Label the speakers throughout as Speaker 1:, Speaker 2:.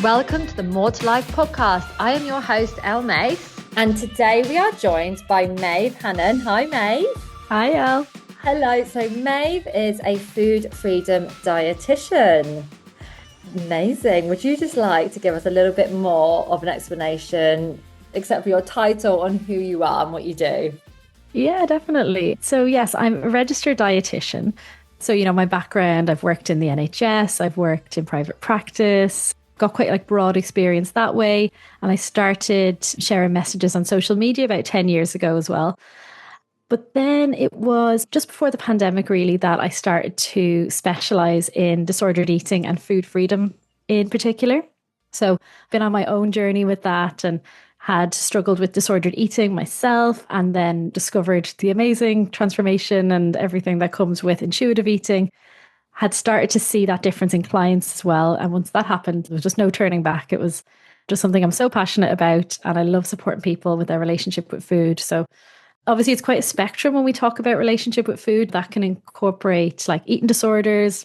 Speaker 1: Welcome to the More to Life podcast. I am your host, Elle Mace. And today we are joined by Maeve Hanan. Hi, Maeve.
Speaker 2: Hi, Elle.
Speaker 1: Hello. So Maeve is a food freedom dietitian. Amazing. Would you just like to give us a little bit more of an explanation, except for your title, on who you are and what you do?
Speaker 2: Yeah, definitely. So yes, I'm a registered dietitian. So, my background, I've worked in the NHS, I've worked in private practice, got quite broad experience that way. And I started sharing messages on social media about 10 years ago as well. But then it was just before the pandemic, really, that I started to specialize in disordered eating and food freedom in particular. So I've been on my own journey with that and had struggled with disordered eating myself, and then discovered the amazing transformation and everything that comes with intuitive eating. Had started to see that difference in clients as well. And once that happened, there was just no turning back. It was just something I'm so passionate about. And I love supporting people with their relationship with food. So obviously it's quite a spectrum when we talk about relationship with food. That can incorporate eating disorders.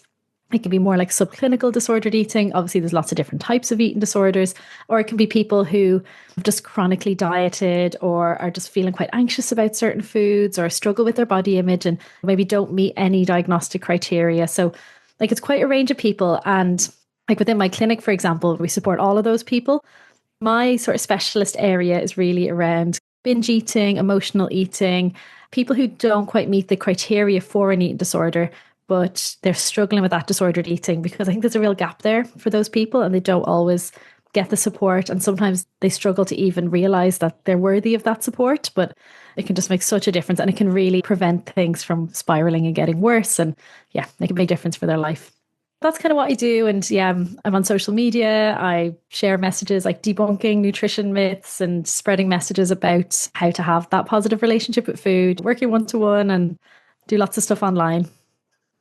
Speaker 2: It can be more like subclinical disordered eating. Obviously, there's lots of different types of eating disorders. Or it can be people who have just chronically dieted or are just feeling quite anxious about certain foods or struggle with their body image and maybe don't meet any diagnostic criteria. So it's quite a range of people. And within my clinic, for example, we support all of those people. My sort of specialist area is really around binge eating, emotional eating, people who don't quite meet the criteria for an eating disorder, but they're struggling with that disordered eating, because I think there's a real gap there for those people and they don't always get the support. And sometimes they struggle to even realize that they're worthy of that support, but it can just make such a difference, and it can really prevent things from spiraling and getting worse. And yeah, make a big difference for their life. That's kind of what I do. And yeah, I'm on social media. I share messages like debunking nutrition myths and spreading messages about how to have that positive relationship with food, working one-to-one, and do lots of stuff online.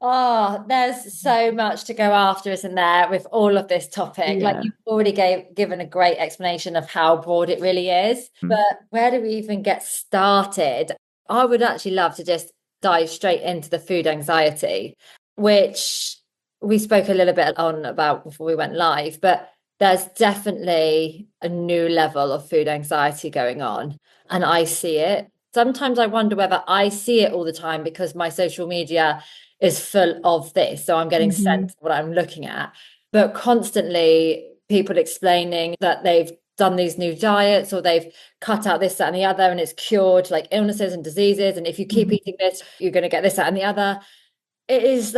Speaker 1: Oh, there's so much to go after, isn't there, with all of this topic?
Speaker 2: Yeah.
Speaker 1: You've already given a great explanation of how broad it really is. But where do we even get started? I would actually love to just dive straight into the food anxiety, which we spoke a little bit about before we went live, but there's definitely a new level of food anxiety going on, and I see it. Sometimes I wonder whether I see it all the time because my social media is full of this. So I'm getting sent what I'm looking at, but constantly people explaining that they've done these new diets or they've cut out this, that, and the other, and it's cured illnesses and diseases. And if you keep eating this, you're going to get this, that, and the other. It is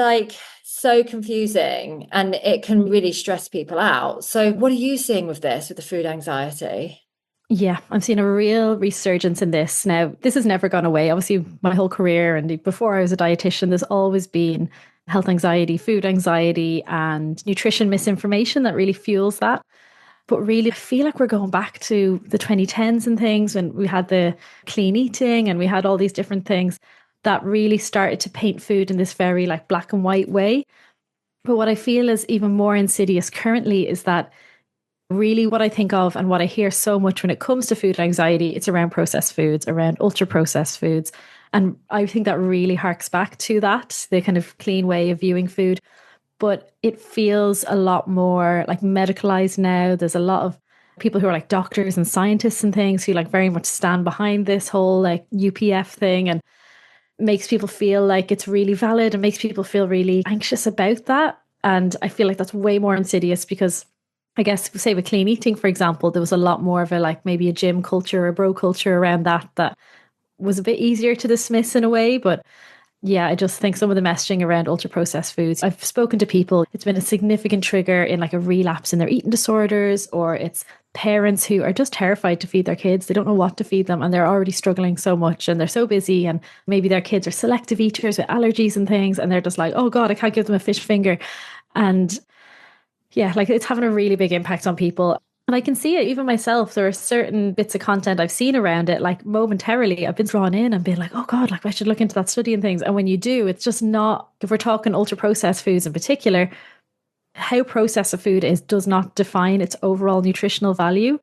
Speaker 1: so confusing, and it can really stress people out. So what are you seeing with this, with the food anxiety?
Speaker 2: Yeah, I'm seeing a real resurgence in this. Now, this has never gone away. Obviously, my whole career and before I was a dietitian, there's always been health anxiety, food anxiety, and nutrition misinformation that really fuels that. But really, I feel like we're going back to the 2010s and things when we had the clean eating and we had all these different things that really started to paint food in this very black and white way. But what I feel is even more insidious currently is that really what I think of and what I hear so much when it comes to food anxiety, it's around processed foods, around ultra processed foods. And I think that really harks back to that, the kind of clean way of viewing food. But it feels a lot more medicalized now. There's a lot of people who are doctors and scientists and things who very much stand behind this whole UPF thing, and makes people feel like it's really valid and makes people feel really anxious about that. And I feel like that's way more insidious because I guess, say with clean eating, for example, there was a lot more of a maybe a gym culture or a bro culture around that was a bit easier to dismiss in a way. But yeah, I just think some of the messaging around ultra processed foods, I've spoken to people, it's been a significant trigger in a relapse in their eating disorders, or it's parents who are just terrified to feed their kids. They don't know what to feed them and they're already struggling so much and they're so busy, and maybe their kids are selective eaters with allergies and things, and they're just oh God, I can't give them a fish finger. And yeah, it's having a really big impact on people. And I can see it even myself. There are certain bits of content I've seen around it, momentarily I've been drawn in and been oh God, I should look into that study and things. And when you do, it's just not, if we're talking ultra processed foods in particular, how processed a food is does not define its overall nutritional value.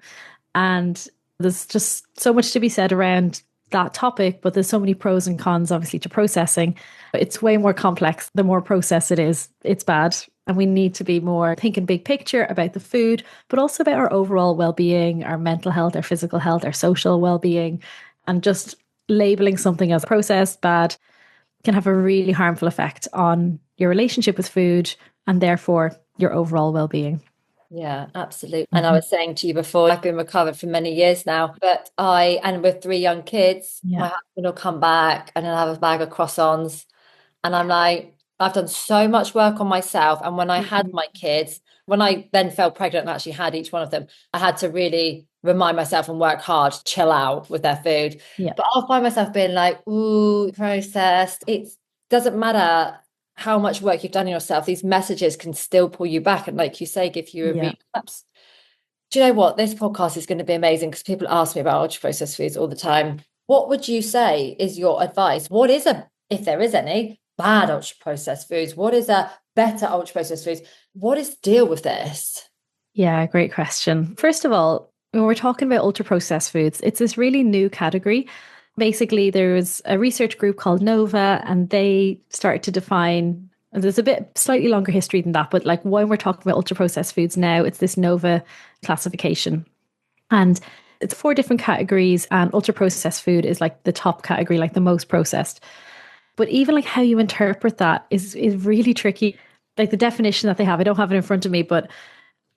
Speaker 2: And there's just so much to be said around that topic, but there's so many pros and cons, obviously, to processing. It's way more complex. The more processed it is, it's bad. And we need to be more thinking big picture about the food, but also about our overall well-being, our mental health, our physical health, our social well-being. And just labeling something as processed, bad, can have a really harmful effect on your relationship with food and therefore your overall well-being.
Speaker 1: Yeah, absolutely. And I was saying to you before, I've been recovered for many years now, but and with 3 young kids, my husband will come back and I'll have a bag of croissants. And I'm like, I've done so much work on myself. And when I had my kids, when I then fell pregnant and actually had each one of them, I had to really remind myself and work hard, chill out with their food.
Speaker 2: Yeah.
Speaker 1: But I'll find myself being like, ooh, processed. It doesn't matter how much work you've done on yourself. These messages can still pull you back. And like you say, give you a relapse. Do you know what? This podcast is going to be amazing because people ask me about ultra processed foods all the time. What would you say is your advice? What is if there is any, bad ultra processed foods? What is a better ultra processed foods? What is the deal with this?
Speaker 2: Yeah, great question. First of all, when we're talking about ultra processed foods, it's this really new category. Basically, there was a research group called Nova, and they started to define, there's a bit slightly longer history than that, but like when we're talking about ultra processed foods now, it's this Nova classification. And it's 4 different categories, and ultra processed food is like the top category, like the most processed. But even like how you interpret that is really tricky. Like the definition that they have, I don't have it in front of me, but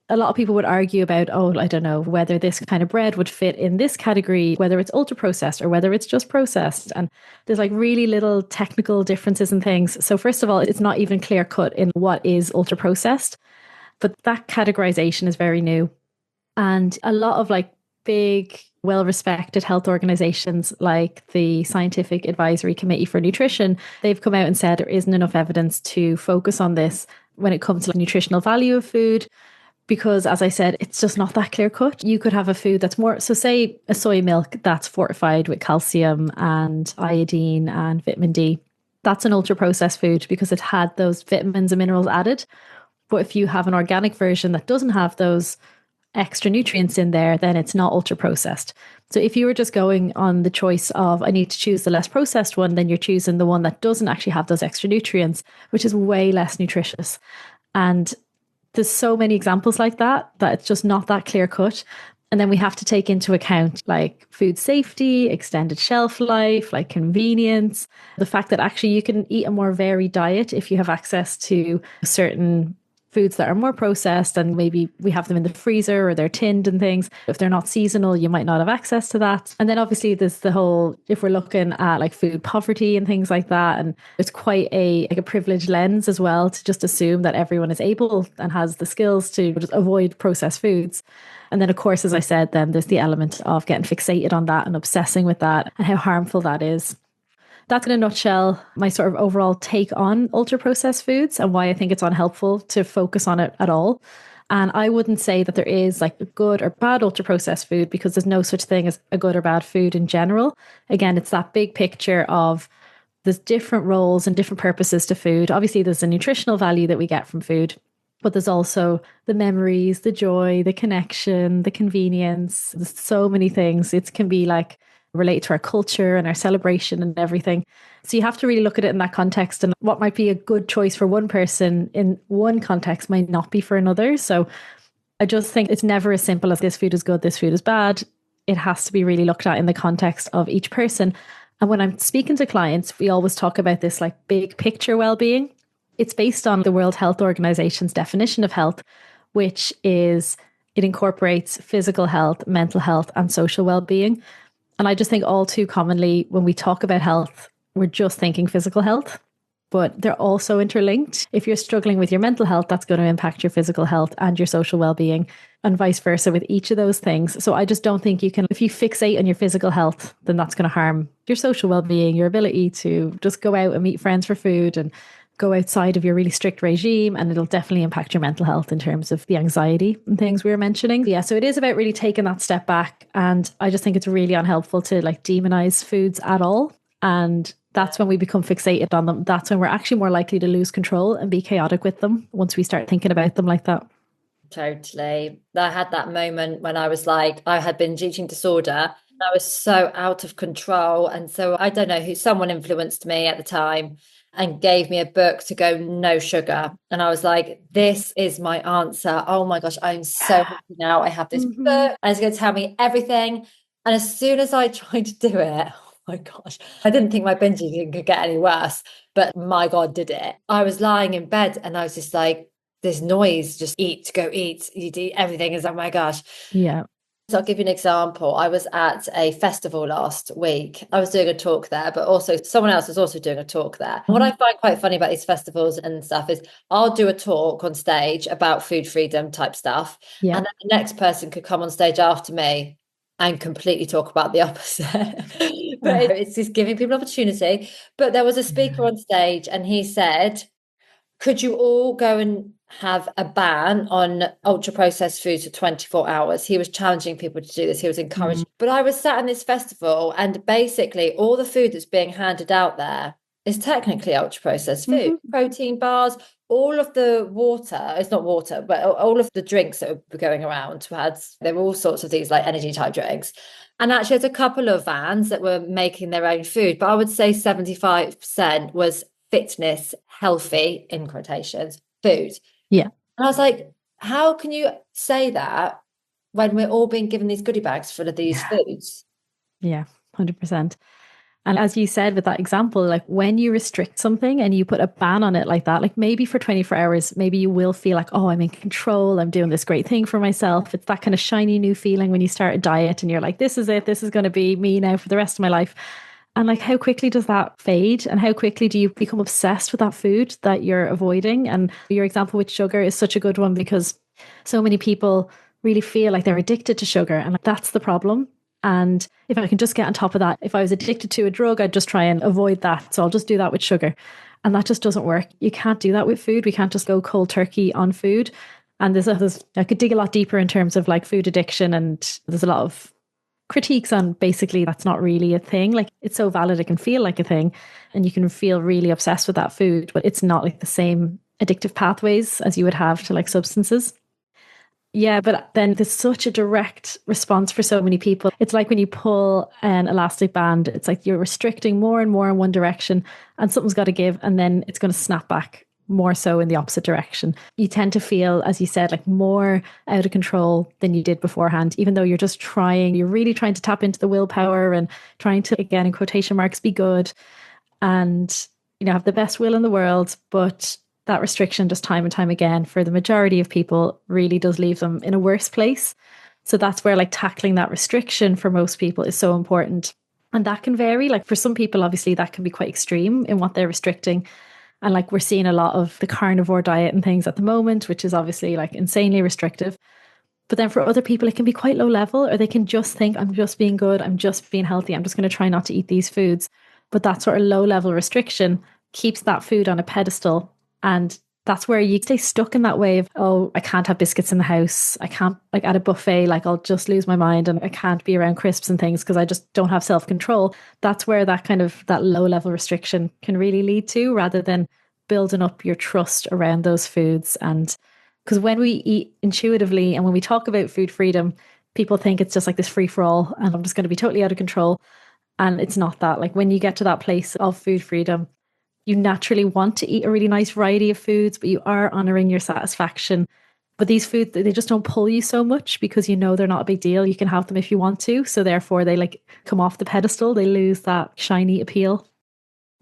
Speaker 2: a lot of people would argue about, oh, I don't know, whether this kind of bread would fit in this category, whether it's ultra processed or whether it's just processed. And there's like really little technical differences and things. So first of all, it's not even clear cut in what is ultra processed, but that categorization is very new. And a lot of like big, well-respected health organizations like the Scientific Advisory Committee for Nutrition, they've come out and said there isn't enough evidence to focus on this when it comes to the nutritional value of food. Because as I said, it's just not that clear cut. You could have a food that's more, so say a soy milk that's fortified with calcium and iodine and vitamin D. That's an ultra processed food because it had those vitamins and minerals added. But if you have an organic version that doesn't have those extra nutrients in there, then it's not ultra processed. So if you were just going on the choice of, I need to choose the less processed one, then you're choosing the one that doesn't actually have those extra nutrients, which is way less nutritious. And there's so many examples like that it's just not that clear cut. And then we have to take into account like food safety, extended shelf life, like convenience, the fact that actually you can eat a more varied diet if you have access to certain foods that are more processed and maybe we have them in the freezer or they're tinned and things. If they're not seasonal, you might not have access to that. And then obviously there's the whole, if we're looking at like food poverty and things like that, and it's quite a privileged lens as well to just assume that everyone is able and has the skills to just avoid processed foods. And then of course, as I said, then there's the element of getting fixated on that and obsessing with that and how harmful that is. That's in a nutshell my sort of overall take on ultra processed foods and why I think it's unhelpful to focus on it at all. And I wouldn't say that there is like a good or bad ultra processed food because there's no such thing as a good or bad food in general. Again, it's that big picture of there's different roles and different purposes to food. Obviously, there's a nutritional value that we get from food, but there's also the memories, the joy, the connection, the convenience. There's so many things. It can be like relate to our culture and our celebration and everything. So you have to really look at it in that context, and what might be a good choice for one person in one context might not be for another. So I just think it's never as simple as this food is good, this food is bad. It has to be really looked at in the context of each person. And when I'm speaking to clients, we always talk about this like big picture well-being. It's based on the World Health Organization's definition of health, which is it incorporates physical health, mental health, and social well-being. And I just think all too commonly when we talk about health, we're just thinking physical health, but they're also interlinked. If you're struggling with your mental health, that's going to impact your physical health and your social well-being, and vice versa with each of those things. So I just don't think you can, if you fixate on your physical health, then that's going to harm your social well-being, your ability to just go out and meet friends for food and go outside of your really strict regime, and it'll definitely impact your mental health in terms of the anxiety and things we were mentioning. Yeah, so it is about really taking that step back, and I just think it's really unhelpful to like demonize foods at all. And that's when we become fixated on them. That's when we're actually more likely to lose control and be chaotic with them once we start thinking about them like that.
Speaker 1: Totally. I had that moment when I was like, I had binge eating disorder I was so out of control. And so I don't know who, someone influenced me at the time and gave me a book to go no sugar. And I was like, this is my answer. Oh my gosh, I'm so happy now. I have this
Speaker 2: Mhm.
Speaker 1: book and it's going to tell me everything. And as soon as I tried to do it, oh my gosh, I didn't think my binge eating could get any worse, but my God, did it. I was lying in bed and I was just like, this noise, just eat, go eat, you eat everything. Is oh my gosh.
Speaker 2: Yeah.
Speaker 1: So I'll give you an example. I was at a festival last week. I was doing a talk there, but also someone else was also doing a talk there. What I
Speaker 2: Mhm.
Speaker 1: find quite funny about these festivals and stuff is I'll do a talk on stage about food freedom type stuff,
Speaker 2: Yeah.
Speaker 1: and then the next person could come on stage after me and completely talk about the opposite. But it's just giving people opportunity. But there was a speaker
Speaker 2: Yeah.
Speaker 1: on stage, and he said, could you all go and have a ban on ultra processed foods for 24 hours? He was challenging people to do this. He was
Speaker 2: Mm.
Speaker 1: encouraging. But I was sat in this festival, and basically all the food that's being handed out there is technically ultra processed food.
Speaker 2: Mhm.
Speaker 1: Protein bars, all of the water, it's not water, but all of the drinks that were going around there were all sorts of these like energy type drinks. And actually, there's a couple of vans that were making their own food, but I would say 75% was fitness, healthy, in quotations, food.
Speaker 2: Yeah.
Speaker 1: And I was like, how can you say that when we're all being given these goodie bags full of these
Speaker 2: Yeah.
Speaker 1: foods?
Speaker 2: Yeah. 100%. And as you said with that example, like when you restrict something and you put a ban on it like that, like maybe for 24 hours, maybe you will feel like, oh, I'm in control. I'm doing this great thing for myself. It's that kind of shiny new feeling when you start a diet and you're like, this is it. This is going to be me now for the rest of my life. And like, how quickly does that fade? And how quickly do you become obsessed with that food that you're avoiding? And your example with sugar is such a good one because so many people really feel like they're addicted to sugar. And like, that's the problem. And if I can just get on top of that, if I was addicted to a drug, I'd just try and avoid that. So I'll just do that with sugar. And that just doesn't work. You can't do that with food. We can't just go cold turkey on food. And I could dig a lot deeper in terms of like food addiction. And there's a lot of critiques on basically that's not really a thing. Like it's so valid, it can feel like a thing. And you can feel really obsessed with that food, but it's not like the same addictive pathways as you would have to like substances. Yeah, but then there's such a direct response for so many people. It's like when you pull an elastic band, it's like you're restricting more and more in one direction, and something's got to give, and then it's going to snap back more so in the opposite direction. You tend to feel, as you said, like more out of control than you did beforehand, even though you're just trying, you're really trying to tap into the willpower and trying to, again, in quotation marks, be good and, have the best will in the world. But that restriction, just time and time again, for the majority of people, really does leave them in a worse place. So that's where like tackling that restriction for most people is so important. And that can vary. Like for some people, obviously, that can be quite extreme in what they're restricting. And like we're seeing a lot of the carnivore diet and things at the moment, which is obviously like insanely restrictive. But then for other people, it can be quite low level, or they can just think, I'm just being good, I'm just being healthy, I'm just going to try not to eat these foods. But that sort of low level restriction keeps that food on a pedestal. And that's where you stay stuck in that way of, oh, I can't have biscuits in the house. I can't, like at a buffet, like I'll just lose my mind and I can't be around crisps and things because I just don't have self control. That's where that kind of that low level restriction can really lead to, rather than building up your trust around those foods. And because when we eat intuitively and when we talk about food freedom, people think it's just like this free for all and I'm just going to be totally out of control. And it's not that. Like when you get to that place of food freedom, you naturally want to eat a really nice variety of foods, but you are honoring your satisfaction. But these foods, they just don't pull you so much because they're not a big deal. You can have them if you want to. So therefore they like come off the pedestal. They lose that shiny appeal.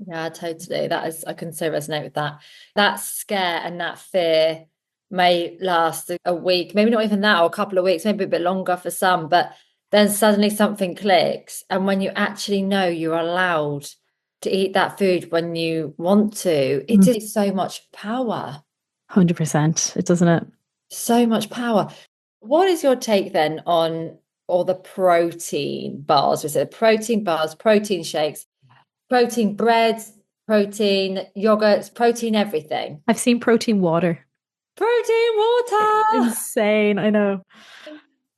Speaker 1: Yeah, totally. I can so resonate with that. That scare and that fear may last a week, maybe not even that, or a couple of weeks, maybe a bit longer for some, but then suddenly something clicks. And when you actually know you're allowed to eat that food when you want to, it is so much power.
Speaker 2: 100%. It doesn't it?
Speaker 1: So much power. What is your take then on all the protein bars? We said protein bars, protein shakes, protein breads, protein yogurts, protein everything.
Speaker 2: I've seen protein water.
Speaker 1: Protein water.
Speaker 2: Insane. I know.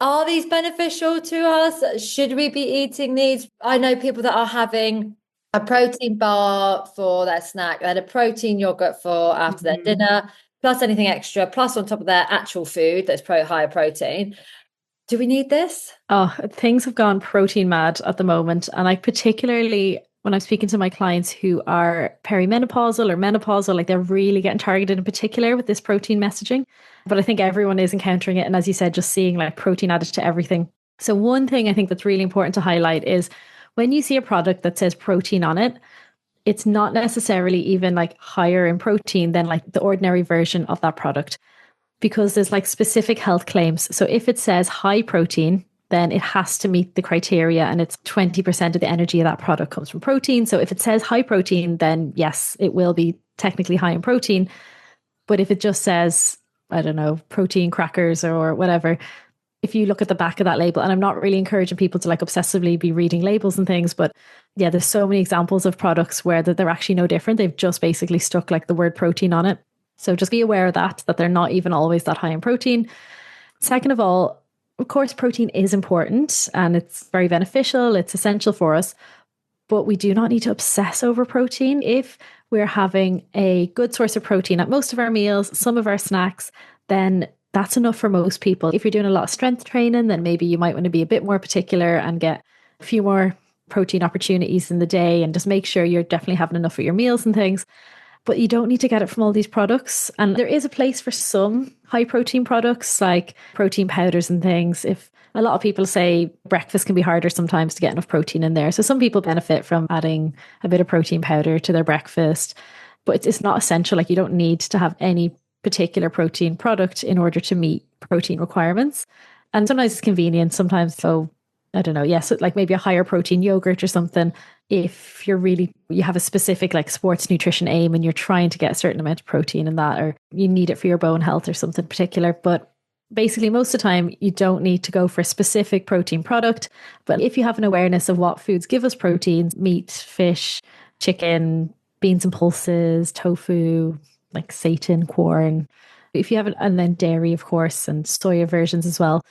Speaker 1: Are these beneficial to us? Should we be eating these? I know people that are having a protein bar for their snack and a protein yogurt for after their dinner, plus anything extra, plus on top of their actual food that's higher protein. Do we need this?
Speaker 2: Oh, things have gone protein mad at the moment. And like particularly when I'm speaking to my clients who are perimenopausal or menopausal, like they're really getting targeted in particular with this protein messaging. But I think everyone is encountering it. And as you said, just seeing like protein added to everything. So one thing I think that's really important to highlight is when you see a product that says protein on it, it's not necessarily even like higher in protein than like the ordinary version of that product because there's like specific health claims. So if it says high protein, then it has to meet the criteria and it's 20% of the energy of that product comes from protein. So if it says high protein, then yes, it will be technically high in protein. But if it just says, I don't know, protein crackers or whatever, if you look at the back of that label, and I'm not really encouraging people to like obsessively be reading labels and things, but yeah, there's so many examples of products where they're actually no different. They've just basically stuck like the word protein on it. So just be aware of that they're not even always that high in protein. Second of all, of course, protein is important and it's very beneficial. It's essential for us, but we do not need to obsess over protein. If we're having a good source of protein at most of our meals, some of our snacks, then that's enough for most people. If you're doing a lot of strength training, then maybe you might want to be a bit more particular and get a few more protein opportunities in the day and just make sure you're definitely having enough of your meals and things. But you don't need to get it from all these products. And there is a place for some high protein products like protein powders and things. If a lot of people say breakfast can be harder sometimes to get enough protein in there. So some people benefit from adding a bit of protein powder to their breakfast, but it's not essential. Like you don't need to have any particular protein product in order to meet protein requirements. And sometimes it's convenient. Sometimes, so I don't know. Yes, like maybe a higher protein yogurt or something. If you have a specific like sports nutrition aim and you're trying to get a certain amount of protein in that, or you need it for your bone health or something particular. But basically, most of the time, you don't need to go for a specific protein product. But if you have an awareness of what foods give us protein, meat, fish, chicken, beans and pulses, tofu, like seitan, corn, if you haven't, and then dairy, of course, and soya versions as well.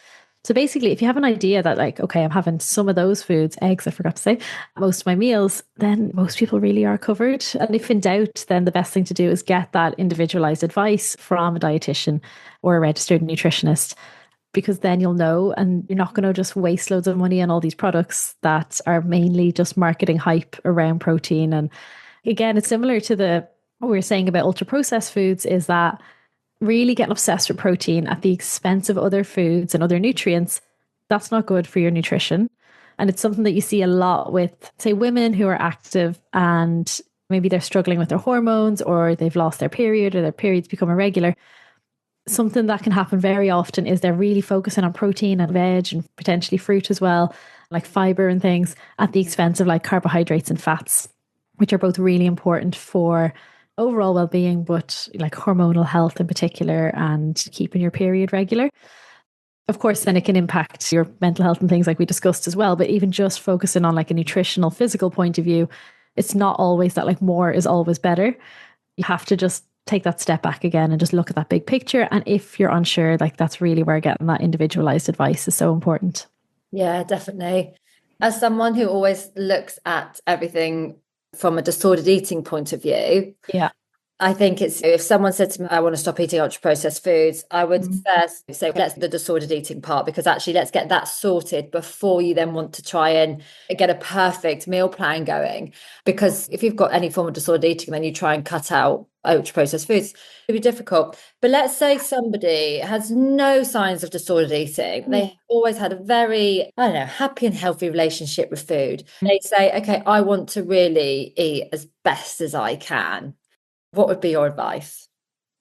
Speaker 2: So basically, if you have an idea that like, okay, I'm having some of those foods, eggs, I forgot to say, most of my meals, then most people really are covered. And if in doubt, then the best thing to do is get that individualized advice from a dietitian or a registered nutritionist, because then you'll know and you're not going to just waste loads of money on all these products that are mainly just marketing hype around protein. And again, it's similar to what we were saying about ultra processed foods, is that really getting obsessed with protein at the expense of other foods and other nutrients, that's not good for your nutrition. And it's something that you see a lot with, say, women who are active and maybe they're struggling with their hormones or they've lost their period or their periods become irregular. Something that can happen very often is they're really focusing on protein and veg and potentially fruit as well, like fiber and things, at the expense of like carbohydrates and fats, which are both really important for overall well-being, but like hormonal health in particular and keeping your period regular. Of course, then it can impact your mental health and things like we discussed as well. But even just focusing on like a nutritional, physical point of view, it's not always that like more is always better. You have to just take that step back again and just look at that big picture. And if you're unsure, like that's really where getting that individualized advice is so important.
Speaker 1: Yeah, definitely. As someone who always looks at everything from a disordered eating point of view,
Speaker 2: Yeah.
Speaker 1: I think it's, if someone said to me, I want to stop eating ultra processed foods, I would first say, let's the disordered eating part, because actually let's get that sorted before you then want to try and get a perfect meal plan going. Because if you've got any form of disordered eating, then you try and cut out ultra processed foods, it'd be difficult. But let's say somebody has no signs of disordered eating. They always had a very, I don't know, happy and healthy relationship with food. They say, okay, I want to really eat as best as I can. What would be your advice?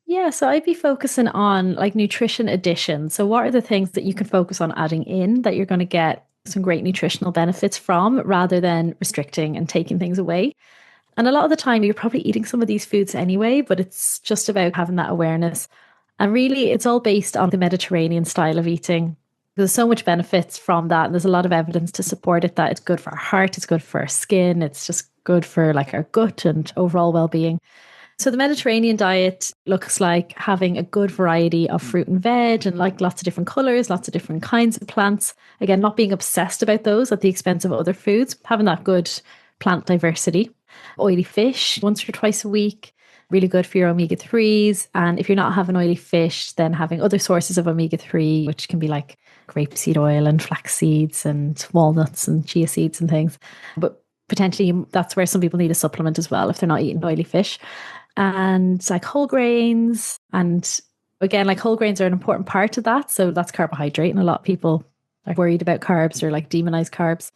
Speaker 2: Yeah, so I'd be focusing on like nutrition addition. So, what are the things that you can focus on adding in that you're going to get some great nutritional benefits from rather than restricting and taking things away? And a lot of the time, you're probably eating some of these foods anyway, but it's just about having that awareness. And really, it's all based on the Mediterranean style of eating. There's so much benefits from that. And there's a lot of evidence to support it that it's good for our heart, it's good for our skin, it's just good for like our gut and overall well-being. So the Mediterranean diet looks like having a good variety of fruit and veg and like lots of different colors, lots of different kinds of plants. Again, not being obsessed about those at the expense of other foods, having that good plant diversity. Oily fish once or twice a week, really good for your omega-3s. And if you're not having oily fish, then having other sources of omega-3, which can be like grapeseed oil and flax seeds and walnuts and chia seeds and things. But potentially that's where some people need a supplement as well if they're not eating oily fish. And like whole grains, and again, like whole grains are an important part of that. So that's carbohydrate, and a lot of people are worried about carbs or like demonize carbs.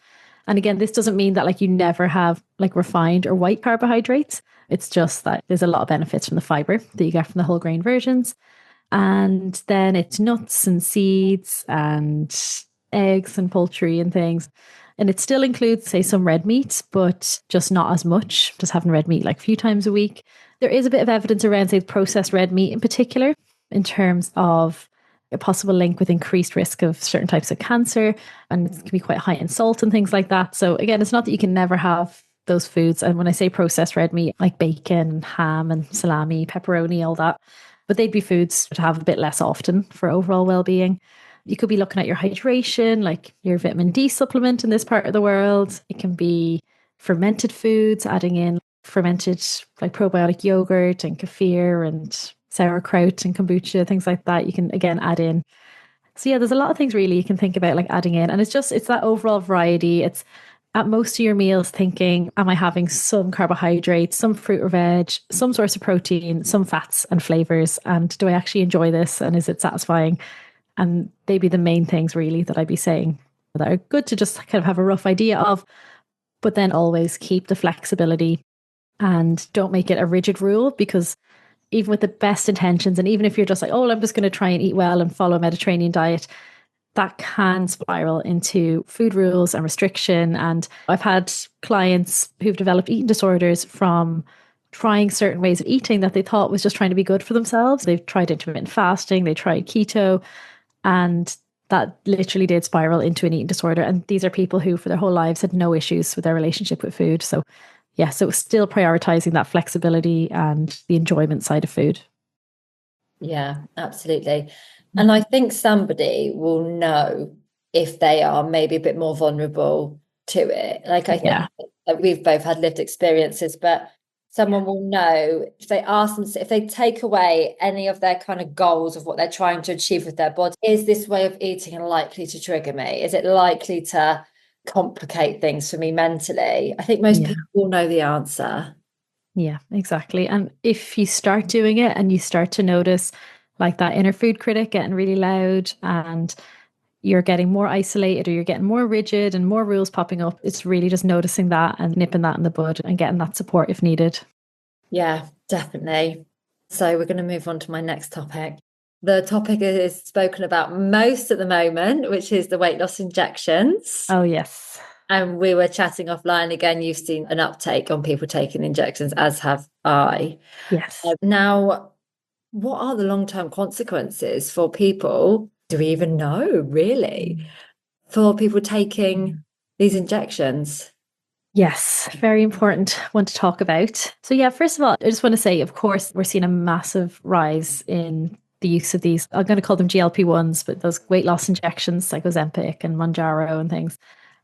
Speaker 2: And again, this doesn't mean that like you never have like refined or white carbohydrates. It's just that there's a lot of benefits from the fiber that you get from the whole grain versions. And then it's nuts and seeds and eggs and poultry and things. And it still includes, say, some red meat, but just not as much, just having red meat like a few times a week. There is a bit of evidence around, say, processed red meat in particular, in terms of a possible link with increased risk of certain types of cancer, and it can be quite high in salt and things like that. So again, it's not that you can never have those foods. And when I say processed red meat, like bacon, ham and salami, pepperoni, all that, but they'd be foods to have a bit less often for overall well-being. You could be looking at your hydration, like your vitamin D supplement in this part of the world. It can be fermented foods, adding in fermented like probiotic yogurt and kefir and sauerkraut and kombucha, things like that. You can again add in. So yeah, there's a lot of things really you can think about like adding in. And it's that overall variety. It's at most of your meals thinking, am I having some carbohydrates, some fruit or veg, some source of protein, some fats and flavors? And do I actually enjoy this? And is it satisfying? And they'd be the main things really that I'd be saying that are good to just kind of have a rough idea of, but then always keep the flexibility and don't make it a rigid rule, because even with the best intentions, and even if you're just like, oh, I'm just going to try and eat well and follow a Mediterranean diet, that can spiral into food rules and restriction. And I've had clients who've developed eating disorders from trying certain ways of eating that they thought was just trying to be good for themselves. They've tried intermittent fasting, they tried keto, and that literally did spiral into an eating disorder. And these are people who for their whole lives had no issues with their relationship with food. So yeah, so still prioritizing that flexibility and the enjoyment side of food.
Speaker 1: Yeah, absolutely. And I think somebody will know if they are maybe a bit more vulnerable to it. Like I think that we've both had lived experiences, but someone will know if they ask them, if they take away any of their kind of goals of what they're trying to achieve with their body, is this way of eating likely to trigger me? Is it likely to complicate things for me mentally? I think most people will know the answer.
Speaker 2: Yeah, exactly. And if you start doing it and you start to notice like that inner food critic getting really loud and you're getting more isolated or you're getting more rigid and more rules popping up, it's really just noticing that and nipping that in the bud and getting that support if needed.
Speaker 1: Yeah, definitely. So we're going to move on to my next topic. The topic is spoken about most at the moment, which is the weight loss injections.
Speaker 2: Oh, yes.
Speaker 1: And we were chatting offline again. You've seen an uptake on people taking injections, as have I.
Speaker 2: Yes.
Speaker 1: Now, what are the long-term consequences for people? Do we even know, really, for people taking these injections?
Speaker 2: Yes, very important one to talk about. So yeah, first of all, I just want to say, of course, we're seeing a massive rise in the use of these, I'm going to call them GLP-1s, but those weight loss injections like Ozempic and Mounjaro and things.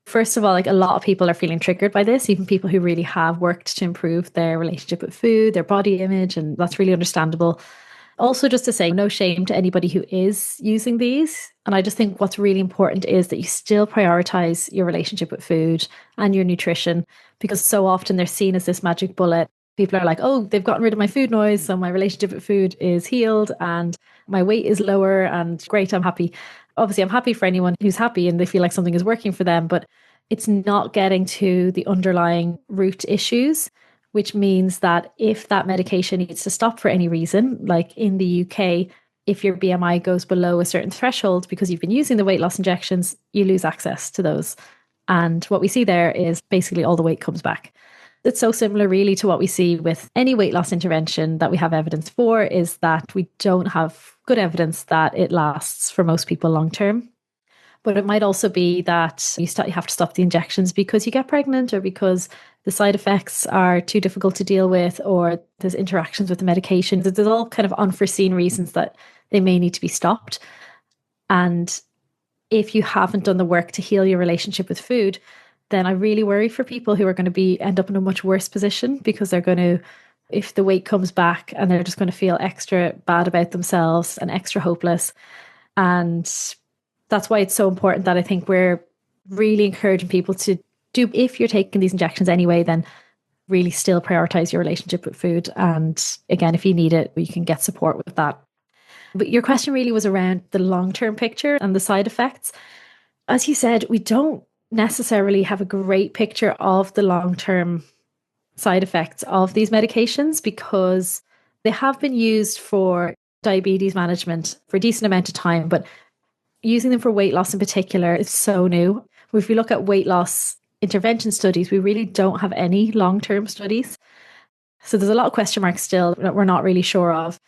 Speaker 2: First of all, like a lot of people are feeling triggered by this, even people who really have worked to improve their relationship with food, their body image, and that's really understandable. Also, just to say, no shame to anybody who is using these. And I just think what's really important is that you still prioritize your relationship with food and your nutrition, because so often they're seen as this magic bullet. People are like, oh, they've gotten rid of my food noise, so my relationship with food is healed and my weight is lower and great, I'm happy. Obviously, I'm happy for anyone who's happy and they feel like something is working for them, but it's not getting to the underlying root issues, which means that if that medication needs to stop for any reason, like in the UK, if your BMI goes below a certain threshold because you've been using the weight loss injections, you lose access to those. And what we see there is basically all the weight comes back. It's so similar really to what we see with any weight loss intervention that we have evidence for, is that we don't have good evidence that it lasts for most people long term. But it might also be that you have to stop the injections because you get pregnant or because the side effects are too difficult to deal with, or there's interactions with the medication. There's all kind of unforeseen reasons that they may need to be stopped. And if you haven't done the work to heal your relationship with food, then I really worry for people who are going to end up in a much worse position, because they're going to, if the weight comes back, and they're just going to feel extra bad about themselves and extra hopeless. And that's why it's so important that I think we're really encouraging people to do, if you're taking these injections anyway, then really still prioritize your relationship with food. And again, if you need it, you can get support with that. But your question really was around the long-term picture and the side effects. As you said, we don't necessarily have a great picture of the long-term side effects of these medications because they have been used for diabetes management for a decent amount of time, but using them for weight loss in particular is so new. If we look at weight loss intervention studies, we really don't have any long-term studies. So there's a lot of question marks still that we're not really sure of.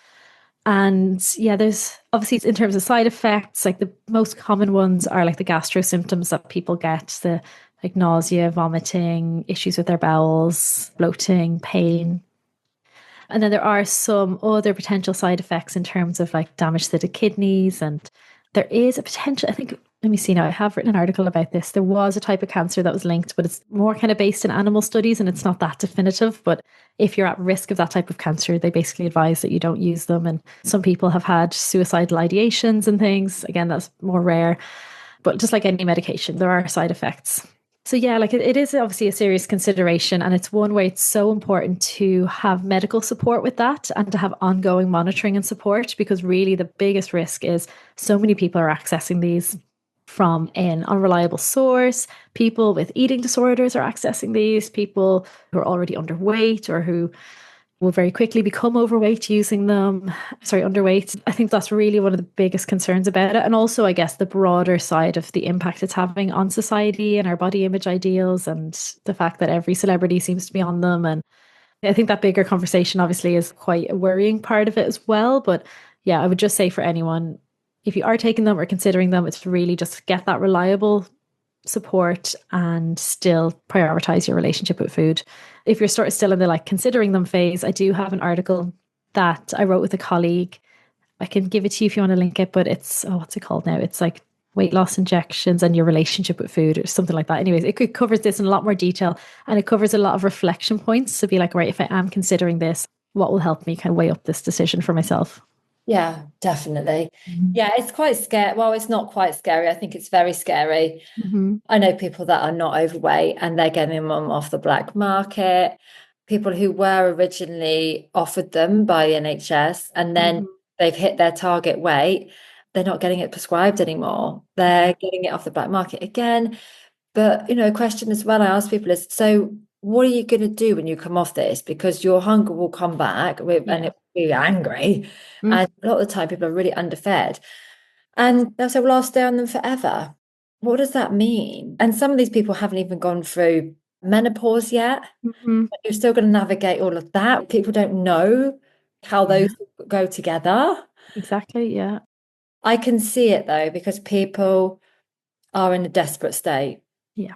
Speaker 2: And yeah, there's obviously in terms of side effects, like the most common ones are like the gastro symptoms that people get, the like nausea, vomiting, issues with their bowels, bloating, pain. And then there are some other potential side effects in terms of like damage to the kidneys. And there is a potential, I think, let me see now, I have written an article about this. There was a type of cancer that was linked, but it's more kind of based in animal studies and it's not that definitive. But if you're at risk of that type of cancer, they basically advise that you don't use them. And some people have had suicidal ideations and things. Again, that's more rare. But just like any medication, there are side effects. So yeah, like it is obviously a serious consideration, and it's one where it's so important to have medical support with that and to have ongoing monitoring and support, because really the biggest risk is so many people are accessing these from an unreliable source. People with eating disorders are accessing these, people who are already underweight or who will very quickly become overweight using them. Sorry, underweight. I think that's really one of the biggest concerns about it. And also, I guess, the broader side of the impact it's having on society and our body image ideals, and the fact that every celebrity seems to be on them. And I think that bigger conversation obviously is quite a worrying part of it as well. But yeah, I would just say for anyone, if you are taking them or considering them, it's really just get that reliable support and still prioritize your relationship with food. If you're sort of still in the like considering them phase, I do have an article that I wrote with a colleague. I can give it to you if you want to link it, but it's, oh, what's it called now? It's like weight loss injections and your relationship with food or something like that. Anyways, it covers this in a lot more detail, and it covers a lot of reflection points to be like, right, if I am considering this, what will help me kind of weigh up this decision for myself?
Speaker 1: Yeah, definitely. Yeah, it's quite scary. Well, it's not quite scary. I think it's very scary.
Speaker 2: Mm-hmm.
Speaker 1: I know people that are not overweight and they're getting them off the black market. People who were originally offered them by the NHS and then
Speaker 2: Mm-hmm.
Speaker 1: they've hit their target weight, they're not getting it prescribed anymore. They're getting it off the black market again. But, a question as well I ask people is, so what are you going to do when you come off this? Because your hunger will come back and
Speaker 2: Yeah.
Speaker 1: it will be angry.
Speaker 2: Mm.
Speaker 1: And a lot of the time people are really underfed. And they'll say, well, I'll stay on them forever. What does that mean? And some of these people haven't even gone through menopause yet.
Speaker 2: Mm-hmm.
Speaker 1: But you're still going to navigate all of that. People don't know how
Speaker 2: Yeah,
Speaker 1: those go together.
Speaker 2: exactly. Yeah.
Speaker 1: I can see it though, because people are in a desperate state
Speaker 2: Yeah.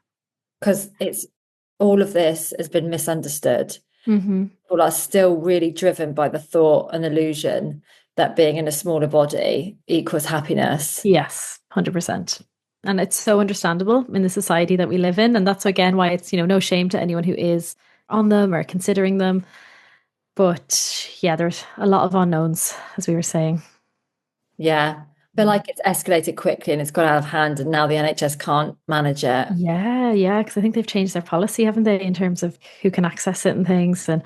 Speaker 1: because it's all of this has been misunderstood.
Speaker 2: Mm-hmm.
Speaker 1: People are still really driven by the thought and illusion that being in a smaller body equals happiness.
Speaker 2: Yes, 100%. And it's so understandable in the society that we live in. And that's again why it's, no shame to anyone who is on them or considering them. But yeah, there's a lot of unknowns, as we were saying.
Speaker 1: Yeah. I feel like it's escalated quickly and it's got out of hand, and now the NHS can't manage it.
Speaker 2: Yeah, yeah, because I think they've changed their policy, haven't they, in terms of who can access it and things. And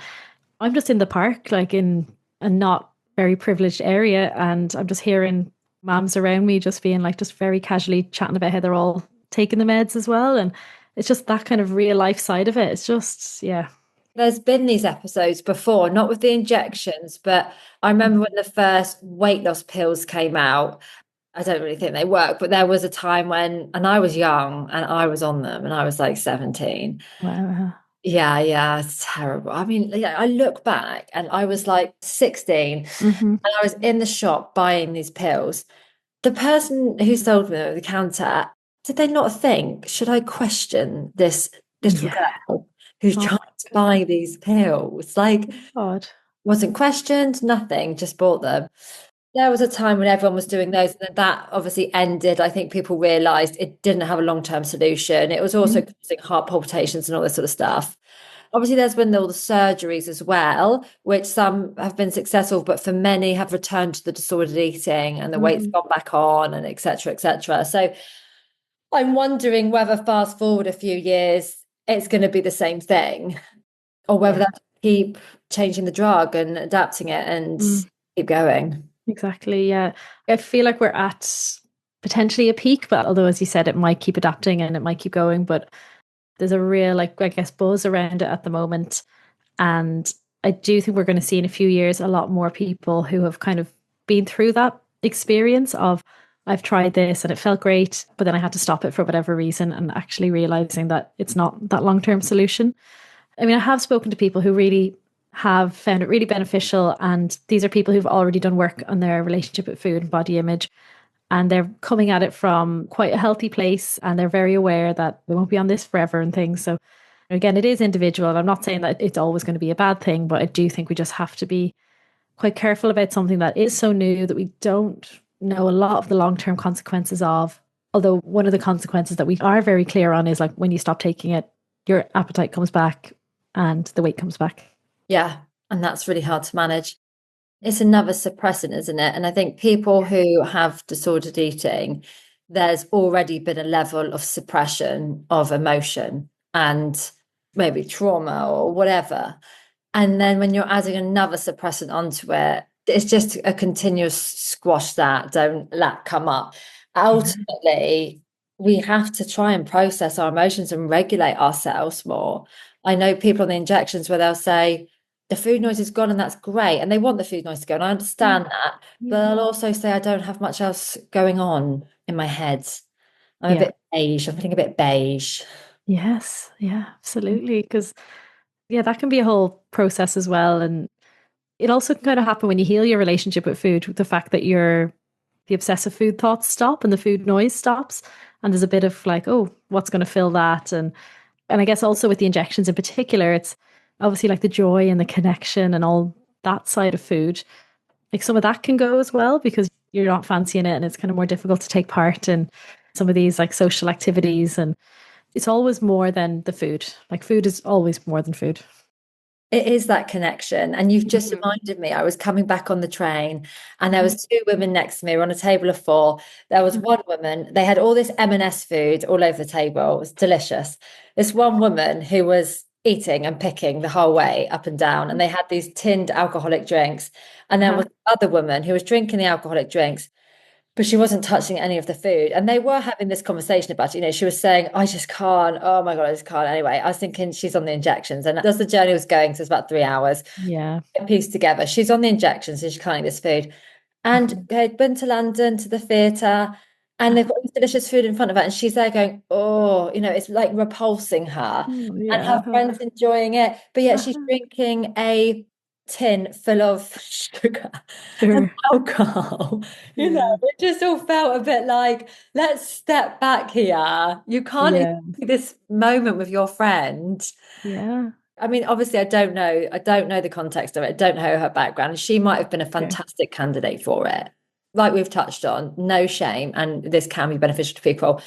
Speaker 2: I'm just in the park, like in a not very privileged area, and I'm just hearing moms around me just being like, just very casually chatting about how they're all taking the meds as well. And it's just that kind of real life side of it. It's just, yeah.
Speaker 1: There's been these episodes before, not with the injections, but I remember when the first weight loss pills came out. I don't really think they work, but there was a time when, and I was young and I was on them and I was like 17.
Speaker 2: Wow.
Speaker 1: Yeah, yeah, it's terrible. I mean, yeah, I look back and I was like 16 and
Speaker 2: Mm-hmm.
Speaker 1: I was in the shop buying these pills. The person who sold me at the counter, did they not think, should I question this little
Speaker 2: Yeah.
Speaker 1: girl who's
Speaker 2: Oh
Speaker 1: trying
Speaker 2: my
Speaker 1: to buy these pills? Like,
Speaker 2: God.
Speaker 1: wasn't questioned, nothing, just bought them. There was a time when everyone was doing those, and then that obviously ended. I think people realized it didn't have a long-term solution. It was also
Speaker 2: Mm.
Speaker 1: causing heart palpitations and all this sort of stuff. Obviously, there's been all the surgeries as well, which some have been successful, but for many have returned to the disordered eating and the weight's gone back on and et cetera, et cetera. So I'm wondering whether fast forward a few years, it's going to be the same thing, or whether
Speaker 2: Yeah.
Speaker 1: that keep changing the drug and adapting it and keep going.
Speaker 2: Exactly. Yeah. I feel like we're at potentially a peak, but although, as you said, it might keep adapting and it might keep going, but there's a real, like, I guess, buzz around it at the moment. And I do think we're going to see in a few years a lot more people who have kind of been through that experience of, I've tried this and it felt great, but then I had to stop it for whatever reason, and actually realizing that it's not that long-term solution. I mean, I have spoken to people who really have found it really beneficial. And these are people who've already done work on their relationship with food and body image. And they're coming at it from quite a healthy place. And they're very aware that they won't be on this forever and things. So, again, it is individual. I'm not saying that it's always going to be a bad thing, but I do think we just have to be quite careful about something that is so new that we don't know a lot of the long term consequences of. Although, one of the consequences that we are very clear on is like when you stop taking it, your appetite comes back and the weight comes back.
Speaker 1: Yeah, and that's really hard to manage. It's another suppressant, isn't it? And I think people who have disordered eating, there's already been a level of suppression of emotion and maybe trauma or whatever. And then when you're adding another suppressant onto it, it's just a continuous squash that, don't let come up. Ultimately, we have to try and process our emotions and regulate ourselves more. I know people on the injections where they'll say, the food noise is gone and that's great. And they want the food noise to go. And I understand that. But I'll also say I don't have much else going on in my head. I'm a
Speaker 2: Yeah.
Speaker 1: bit beige. I'm feeling a bit beige.
Speaker 2: Yes. Yeah, absolutely. Because, yeah, that can be a whole process as well. And it also can kind of happen when you heal your relationship with food, with the fact that the obsessive food thoughts stop and the food noise stops. And there's a bit of like, oh, what's going to fill that? And I guess also with the injections in particular, it's obviously like the joy and the connection and all that side of food. Like some of that can go as well because you're not fancying it and it's kind of more difficult to take part in some of these like social activities. And it's always more than the food. Like food is always more than food.
Speaker 1: It is that connection. And you've just reminded me, I was coming back on the train and there was two women next to me. We're on a table of four. There was one woman, they had all this M&S food all over the table. It was delicious. This one woman who was eating and picking the whole way up and down, and they had these tinned alcoholic drinks. And there was another woman who was drinking the alcoholic drinks, but she wasn't touching any of the food. And they were having this conversation about it. You know, she was saying, I just can't. Oh my God, I just can't. Anyway, I was thinking she's on the injections. And as the journey was going, so it's about 3 hours,
Speaker 2: Yeah.
Speaker 1: pieced together. She's on the injections, so she can't eat this food. And they'd been to London to the theatre, and they've got this delicious food in front of her. And she's there going, oh, you know, it's like repulsing her. And her
Speaker 2: Yeah.
Speaker 1: friends enjoying it. But yet she's drinking a tin full of sugar and
Speaker 2: Sure.
Speaker 1: alcohol. You know,
Speaker 2: Yeah.
Speaker 1: it just all felt a bit like, let's step back here. You can't
Speaker 2: Yeah.
Speaker 1: enjoy this moment with your friend.
Speaker 2: Yeah.
Speaker 1: I mean, obviously, I don't know. I don't know the context of it. I don't know her background. She might have been a
Speaker 2: Okay.
Speaker 1: fantastic candidate for it. Like we've touched on, no shame, and this can be beneficial to people.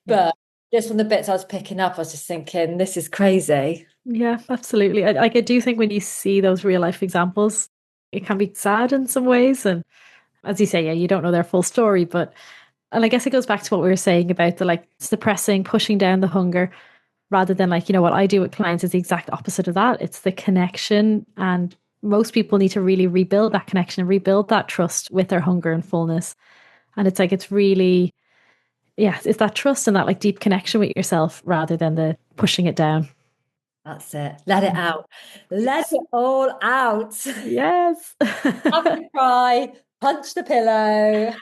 Speaker 2: Yeah.
Speaker 1: But just from the bits I was picking up, I was just thinking, this is crazy.
Speaker 2: Yeah, absolutely. I do think when you see those real life examples, it can be sad in some ways. And as you say, yeah, you don't know their full story, but and I guess it goes back to what we were saying about the like suppressing, pushing down the hunger, rather than like, what I do with clients is the exact opposite of that. It's the connection. And most people need to really rebuild that connection and rebuild that trust with their hunger and fullness. And it's like, it's really, yeah, it's that trust and that like deep connection with yourself rather than the pushing it down.
Speaker 1: That's it. Let it out. Let it all out.
Speaker 2: Yes.
Speaker 1: Have a cry. Punch the pillow.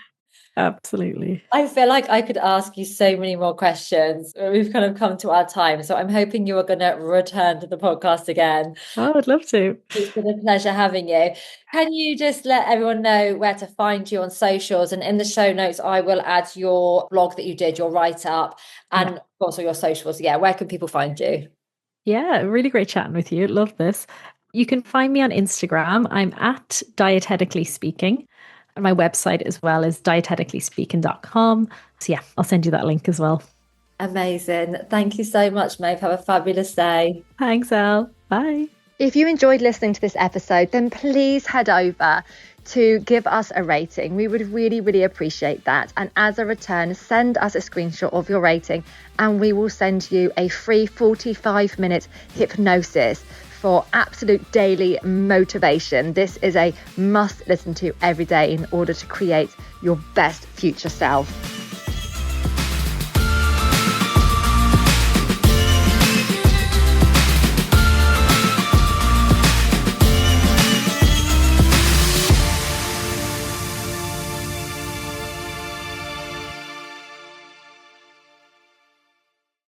Speaker 2: Absolutely.
Speaker 1: I feel like I could ask you so many more questions. We've kind of come to our time. So I'm hoping you are going to return to the podcast again.
Speaker 2: Oh, I'd love to.
Speaker 1: It's been a pleasure having you. Can you just let everyone know where to find you on socials? And in the show notes, I will add your blog that you did, your write-up,
Speaker 2: Yeah.
Speaker 1: and also your socials. Yeah, where can people find you?
Speaker 2: Yeah, really great chatting with you. Love this. You can find me on Instagram. I'm at dietetically speaking. And my website as well is dieteticallyspeaking.com. So yeah, I'll send you that link as well.
Speaker 1: Amazing. Thank you so much, Maeve. Have a fabulous day.
Speaker 2: Thanks, Elle. Bye.
Speaker 3: If you enjoyed listening to this episode, then please head over to give us a rating. We would really, really appreciate that. And as a return, send us a screenshot of your rating and we will send you a free 45-minute hypnosis for absolute daily motivation. This is a must listen to every day in order to create your best future self.